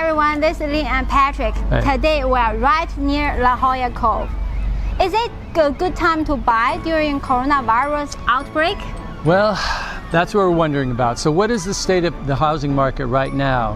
everyone, this is Lin and Patrick. Hey. Today we are right near La Jolla Cove. Is it a good time to buy during coronavirus outbreak? Well, that's what we're wondering about. So what is the state of the housing market right now?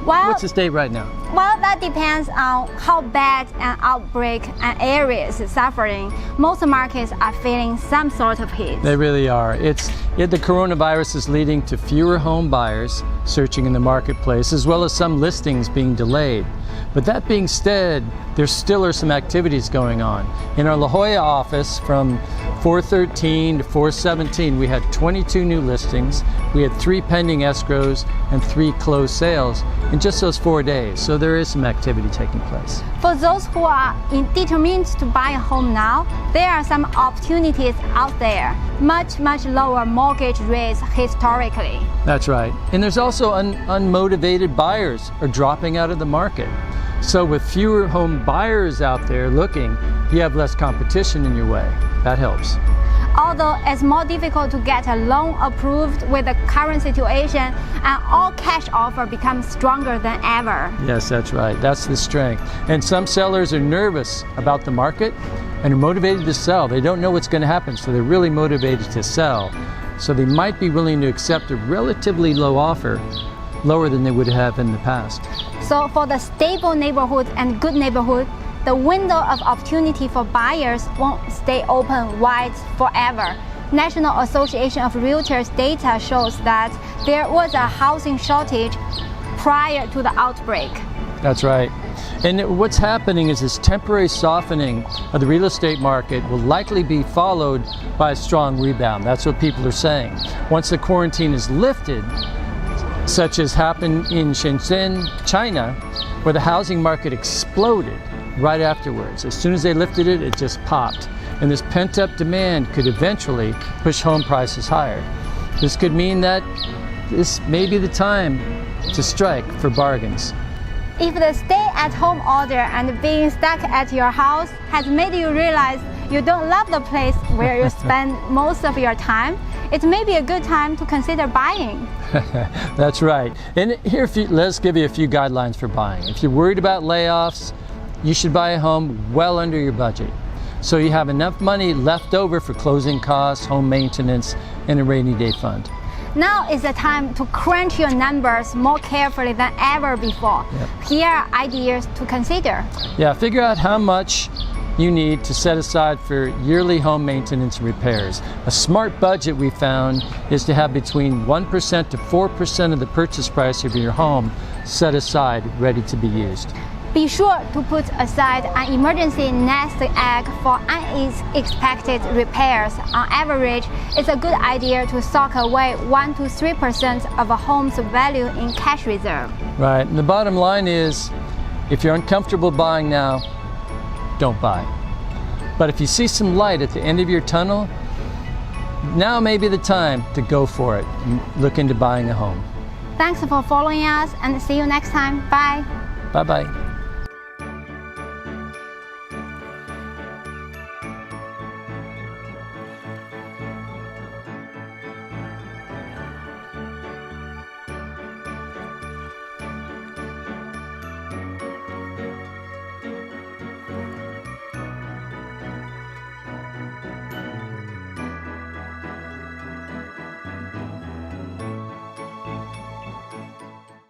What's the state right now? Well, that depends on how bad an outbreak an area is suffering. Most markets are feeling some sort of hit. They really are. The coronavirus is leading to fewer home buyers searching in the marketplace, as well as some listings being delayed. But that being said, there still are some activities going on. In our La Jolla office, from 4/13 to 4/17, we had 22 new listings. We had 3 pending escrows and 3 closed sales in just those 4 days. So there is some activity taking place. For those who are determined to buy a home now, there are some opportunities out there. Much lower mortgage rates historically. That's right. And there's also unmotivated buyers are dropping out of the market. So with fewer home buyers out there looking, you have less competition in your way. That helps. Although it's more difficult to get a loan approved with the current situation, an all-cash offer becomes stronger than ever. Yes, that's right. That's the strength. And some sellers are nervous about the market and are motivated to sell. They don't know what's going to happen, so they're really motivated to sell. So they might be willing to accept a relatively low offer, lower than they would have in the past. So for the stable neighborhood and good neighborhood, the window of opportunity for buyers won't stay open wide forever. National Association of Realtors data shows that there was a housing shortage prior to the outbreak. That's right. And what's happening is this temporary softening of the real estate market will likely be followed by a strong rebound. That's what people are saying. Once the quarantine is lifted, such as happened in Shenzhen, China, where the housing market exploded right afterwards. As soon as they lifted it, it just popped. And this pent-up demand could eventually push home prices higher. This could mean that this may be the time to strike for bargains. If the stay-at-home order and being stuck at your house has made you realize you don't love the place where you spend most of your time, it may be a good time to consider buying. That's right. And here, let's give you a few guidelines for buying. If you're worried about layoffs, you should buy a home well under your budget, so you have enough money left over for closing costs, home maintenance, and a rainy day fund. Now is the time to crunch your numbers more carefully than ever before. Yep. Here are ideas to consider. Yeah, figure out how much you need to set aside for yearly home maintenance and repairs. A smart budget, we found, is to have between 1% to 4% of the purchase price of your home set aside, ready to be used. Be sure to put aside an emergency nest egg for unexpected repairs. On average, it's a good idea to sock away 1 to 3% of a home's value in cash reserve. Right, and the bottom line is, if you're uncomfortable buying now, don't buy. But if you see some light at the end of your tunnel, now may be the time to go for it and look into buying a home. Thanks for following us and see you next time. Bye. Bye-bye.